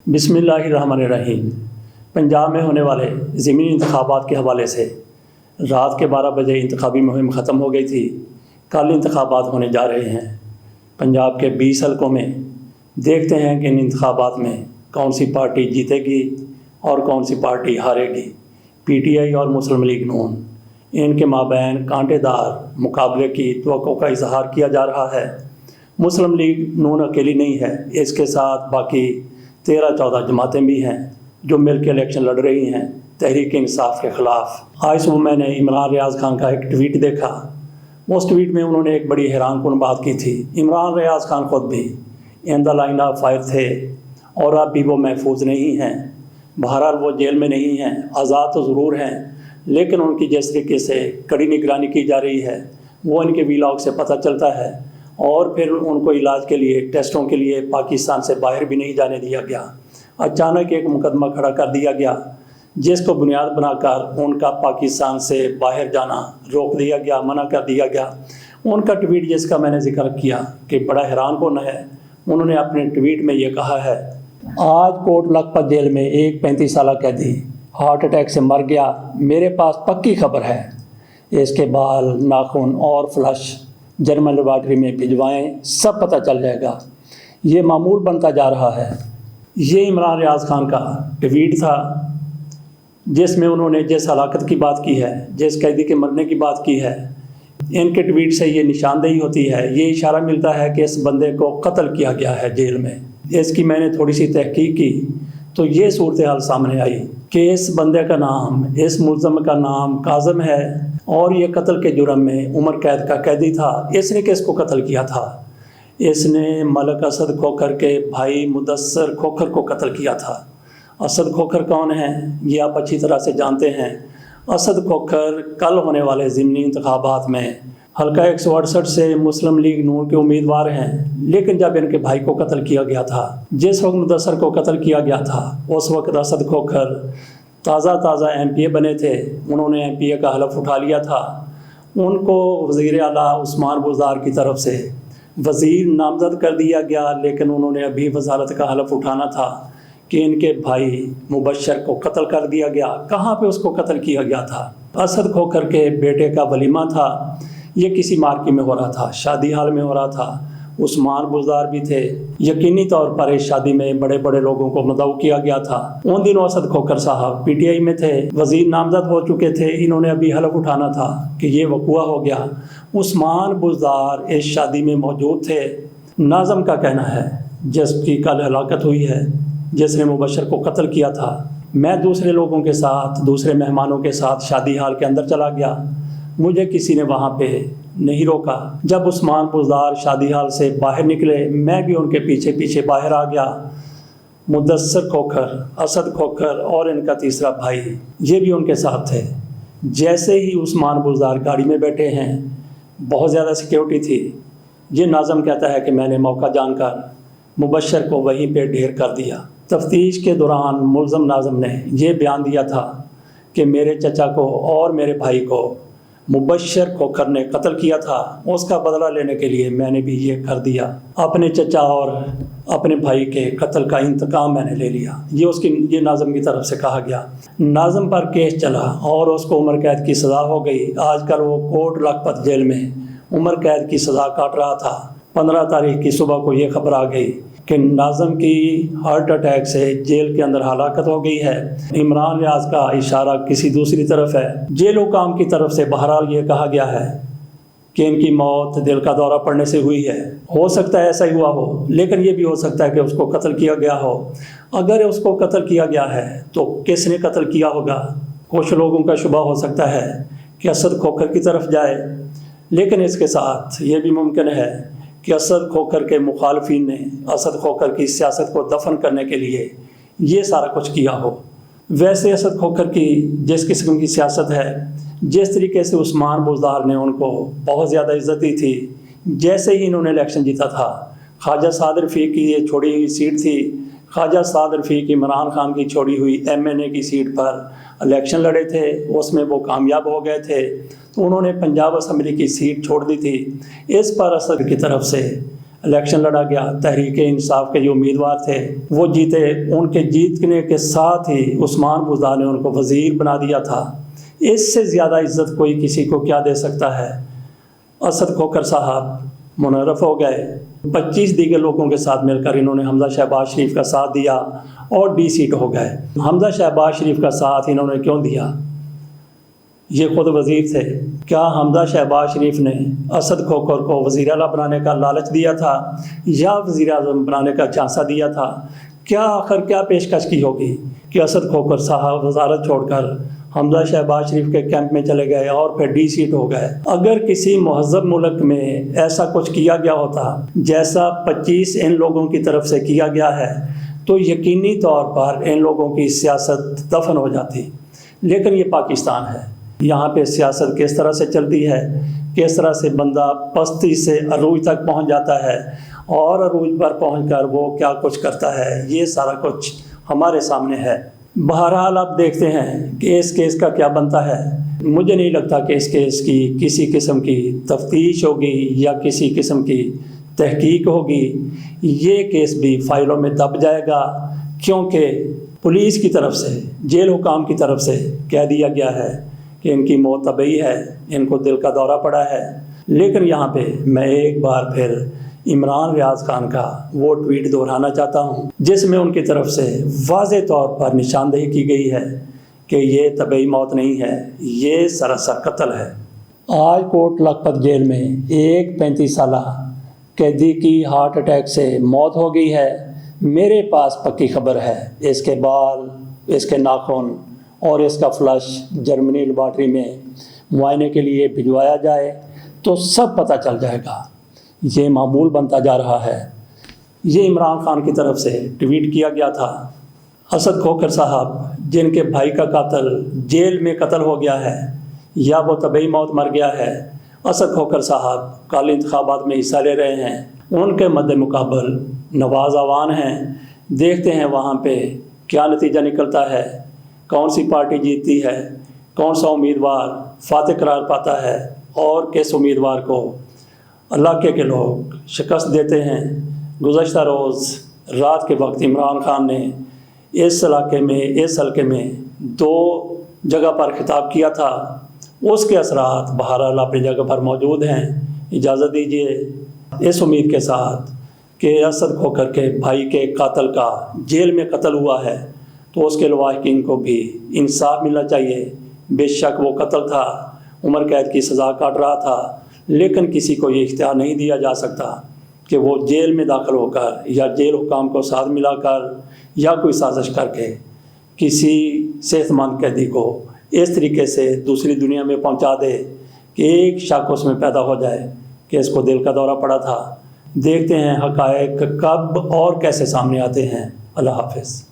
बिस्मिल्लाहिर्रहमानिर्रहीम। पंजाब में होने वाले ज़मीनी इंतखाबात के हवाले से रात के 12 बजे इंतखाबी मुहिम ख़त्म हो गई थी। कल इंतखाबात होने जा रहे हैं। पंजाब के 20 हलकों में देखते हैं कि इन इंतखाबात में कौन सी पार्टी जीतेगी और कौन सी पार्टी हारेगी। PTI और मुस्लिम लीग नून इनके माबैन कांटेदार मुकाबले की तवक्को का इजहार किया जा रहा है। मुस्लिम लीग नून अकेली नहीं है, इसके साथ बाकी 13-14 जमातें भी हैं जो मिल के इलेक्शन लड़ रही हैं तहरीक इंसाफ के ख़िलाफ़। आज सुबह मैंने इमरान रियाज़ खान का एक ट्वीट देखा। उस ट्वीट में उन्होंने एक बड़ी हैरानकुन बात की थी। इमरान रियाज़ खान खुद भी in the line of fire थे और अब भी वो महफूज नहीं हैं। बहरहाल वो जेल में नहीं हैं, आज़ाद तो ज़रूर हैं, लेकिन उनकी जिस तरीके से कड़ी निगरानी की जा रही है वो इनके वीलॉग से पता चलता है। और फिर उनको इलाज के लिए, टेस्टों के लिए पाकिस्तान से बाहर भी नहीं जाने दिया गया। अचानक एक मुकदमा खड़ा कर दिया गया जिसको बुनियाद बनाकर उनका पाकिस्तान से बाहर जाना रोक दिया गया, मना कर दिया गया। उनका ट्वीट जिसका मैंने जिक्र किया कि बड़ा हैरानकुन है, उन्होंने अपने ट्वीट में ये कहा है, आज कोट लखपत जेल में एक 35 साल कैदी हार्ट अटैक से मर गया। मेरे पास पक्की खबर है, इसके बाल, नाखून और फ्लश जर्मन लेबॉर्ट्री में भिजवाएं, सब पता चल जाएगा। ये मामूल बनता जा रहा है। ये इमरान रियाज़ खान का ट्वीट था जिसमें उन्होंने जिस हलाकत की बात की है, जिस कैदी के मरने की बात की है, इनके ट्वीट से ये निशानदेही होती है, ये इशारा मिलता है कि इस बंदे को कत्ल किया गया है जेल में। इसकी मैंने थोड़ी सी तहकीक की तो ये सूरत हाल सामने आई कि इस बंदे का नाम, इस मुल्ज़म का नाम काज़म है और ये कत्ल के जुर्म में उम्र कैद का कैदी था। इसने किसको कत्ल किया था? इसने मलक असद खोखर के भाई मुदस्सर खोखर को कत्ल किया था। असद खोखर कौन है ये आप अच्छी तरह से जानते हैं। असद खोखर कल होने वाले ज़िमनी इंतखाबात में हल्का 168 से मुस्लिम लीग नून के उम्मीदवार हैं, लेकिन जब इनके भाई को कत्ल किया गया था, जिस वक्त मुदस्सर को कत्ल किया गया था, उस वक्त असद खोखर ताज़ा MPA बने थे। उन्होंने MPA का हलफ उठा लिया था। उनको वज़ीर आला उस्मान बुज़दार की तरफ से वज़ीर नामज़द कर दिया गया, लेकिन उन्होंने अभी वज़ारत का हलफ उठाना था कि इनके भाई मुबश्शर को कत्ल कर दिया गया। कहाँ पे उसको कत्ल किया गया था? असद खोखर के बेटे का वलीमा था। ये किसी मार्की में हो रहा था, शादी हाल में हो रहा था। उस्मान बुज़दार भी थे। यकीनी तौर पर इस शादी में बड़े बड़े लोगों को मदऊ किया गया था। उन दिनों असद खोखर साहब PTI में थे, वज़ीर नामज़द हो चुके थे। इन्होंने अभी हलफ उठाना था कि ये वक़ुआ हो गया। उस्मान बुज़दार इस शादी में मौजूद थे। नाज़म का कहना है, जिसकी कल हलाकत हुई है, जिसने मुबश्शर को कत्ल किया था, मैं दूसरे लोगों के साथ, दूसरे मेहमानों के साथ शादी हाल के अंदर चला गया। मुझे किसी ने वहाँ पे नहीं रोका। जब उस्मान बुज़दार शादी हाल से बाहर निकले, मैं भी उनके पीछे पीछे बाहर आ गया। मुदस्सर खोखर, असद खोखर और इनका तीसरा भाई ये भी उनके साथ थे। जैसे ही उस्मान बुज़दार गाड़ी में बैठे हैं, बहुत ज़्यादा सिक्योरिटी थी। ये नाज़म कहता है कि मैंने मौका जानकर मुबश्शर को वहीं पे ढेर कर दिया। तफ्तीश के दौरान मुल्ज़म नाज़म ने यह बयान दिया था कि मेरे चचा को और मेरे भाई को मुबश्शर खोखर ने कत्ल किया था। उसका बदला लेने के लिए मैंने भी ये कर दिया। अपने चचा और अपने भाई के कत्ल का इंतकाम मैंने ले लिया। ये नाज़म की तरफ से कहा गया। नाज़म पर केस चला और उसको उम्र कैद की सज़ा हो गई। आजकल वो कोट लखपत जेल में उम्र कैद की सज़ा काट रहा था। 15 तारीख की सुबह को ये खबर आ गई कि नाज़म की हार्ट अटैक से जेल के अंदर हलाकत हो गई है। इमरान रियाज़ का इशारा किसी दूसरी तरफ है। जेल हुकाम की तरफ से बहरहाल ये कहा गया है कि इनकी मौत दिल का दौरा पड़ने से हुई है। हो सकता है ऐसा ही हुआ हो, लेकिन ये भी हो सकता है कि उसको कत्ल किया गया हो। अगर उसको कत्ल किया गया है तो किसने कत्ल किया होगा? कुछ लोगों का शुबा हो सकता है कि असद खोखर की तरफ जाए, लेकिन इसके साथ ये भी मुमकिन है कि असद खोखर के मुखालफिन ने असद खोखर की सियासत को दफन करने के लिए ये सारा कुछ किया हो। वैसे असद खोखर की जिस किस्म की सियासत है, जिस तरीके से उस्मान बुज़दार ने उनको बहुत ज़्यादा इज़्ज़त दी थी, जैसे ही इन्होंने इलेक्शन जीता था, ख्वाजा साद रफ़ीक की ये छोड़ी हुई सीट थी। ख्वाजा साद रफ़ीक इमरान खान की छोड़ी हुई MNA की सीट पर इलेक्शन लड़े थे, उसमें वो कामयाब हो गए थे, तो उन्होंने पंजाब असम्बली की सीट छोड़ दी थी। इस पर असद की तरफ से الیکشن لڑا گیا، تحریک انصاف کے جو امیدوار تھے وہ جیتے، ان کے جیتنے کے ساتھ ہی عثمان بزدار نے ان کو وزیر بنا دیا تھا۔ اس سے زیادہ عزت کوئی کسی کو کیا دے سکتا ہے؟ اسد کھوکھر صاحب منحرف ہو گئے، 25 دیگر لوگوں کے ساتھ مل کر انہوں نے حمزہ شہباز شریف کا ساتھ دیا اور ڈی سیٹ ہو گئے۔ حمزہ شہباز شریف کا ساتھ انہوں نے کیوں دیا؟ یہ خود وزیر تھے۔ کیا حمزہ شہباز شریف نے اسد کھوکھر کو وزیر اعلیٰ بنانے کا لالچ دیا تھا یا وزیر اعظم بنانے کا جھانسا دیا تھا؟ کیا آخر کیا پیشکش کی ہوگی کہ اسد کھوکھر صاحب وزارت چھوڑ کر حمزہ شہباز شریف کے کیمپ میں چلے گئے اور پھر ڈی سیٹ ہو گئے؟ اگر کسی مہذب ملک میں ایسا کچھ کیا گیا ہوتا جیسا 25 ان لوگوں کی طرف سے کیا گیا ہے تو یقینی طور پر ان لوگوں کی سیاست دفن ہو جاتی، لیکن یہ پاکستان ہے۔ یہاں پہ سیاست کس طرح سے چلتی ہے، کس طرح سے بندہ پستی سے عروج تک پہنچ جاتا ہے اور عروج پر پہنچ کر وہ کیا کچھ کرتا ہے، یہ سارا کچھ ہمارے سامنے ہے۔ بہرحال آپ دیکھتے ہیں کہ اس کیس کا کیا بنتا ہے۔ مجھے نہیں لگتا کہ اس کیس کی کسی قسم کی تفتیش ہوگی یا کسی قسم کی تحقیق ہوگی۔ یہ کیس بھی فائلوں میں دب جائے گا، کیونکہ پولیس کی طرف سے، جیل حکام کی طرف سے کہہ دیا گیا ہے کہ ان کی موت طبعی ہے، ان کو دل کا دورہ پڑا ہے۔ لیکن یہاں پہ میں ایک بار پھر عمران ریاض خان کا وہ ٹویٹ دہرانا چاہتا ہوں جس میں ان کی طرف سے واضح طور پر نشاندہی کی گئی ہے کہ یہ طبعی موت نہیں ہے، یہ سراسر قتل ہے۔ آج کوٹ لکھپت جیل میں ایک 35 سالہ قیدی کی ہارٹ اٹیک سے موت ہو گئی ہے۔ میرے پاس پکی خبر ہے، اس کے بال، اس کے ناخن اور اس کا فلش جرمنی لیبارٹری میں معائنے کے لیے بھجوایا جائے تو سب پتہ چل جائے گا۔ یہ معمول بنتا جا رہا ہے۔ یہ عمران خان کی طرف سے ٹویٹ کیا گیا تھا۔ اسد کھوکھر صاحب جن کے بھائی کا قاتل جیل میں قتل ہو گیا ہے یا وہ طبعی موت مر گیا ہے، اسد کھوکھر صاحب کل انتخابات میں حصہ لے رہے ہیں، ان کے مد مقابل نواز اعوان ہیں۔ دیکھتے ہیں وہاں پہ کیا نتیجہ نکلتا ہے، کون سی پارٹی جیتتی ہے، کون سا امیدوار فاتح قرار پاتا ہے اور کس امیدوار کو علاقے کے لوگ شکست دیتے ہیں۔ گزشتہ روز رات کے وقت عمران خان نے اس علاقے میں، اس حلقے میں 2 جگہ پر خطاب کیا تھا، اس کے اثرات بہرحال اپنی جگہ پر موجود ہیں۔ اجازت دیجیے اس امید کے ساتھ کہ اسد کھوکھر کے بھائی کے قاتل کا جیل میں قتل ہوا ہے تو اس کے لواحقین کو بھی انصاف ملنا چاہیے۔ بے شک وہ قتل تھا، عمر قید کی سزا کاٹ رہا تھا، لیکن کسی کو یہ اختیار نہیں دیا جا سکتا کہ وہ جیل میں داخل ہو کر یا جیل حکام کو ساتھ ملا کر یا کوئی سازش کر کے کسی صحت مند قیدی کو اس طریقے سے دوسری دنیا میں پہنچا دے کہ ایک شک اس میں پیدا ہو جائے کہ اس کو دل کا دورہ پڑا تھا۔ دیکھتے ہیں حقائق کب اور کیسے سامنے آتے ہیں۔ اللہ حافظ۔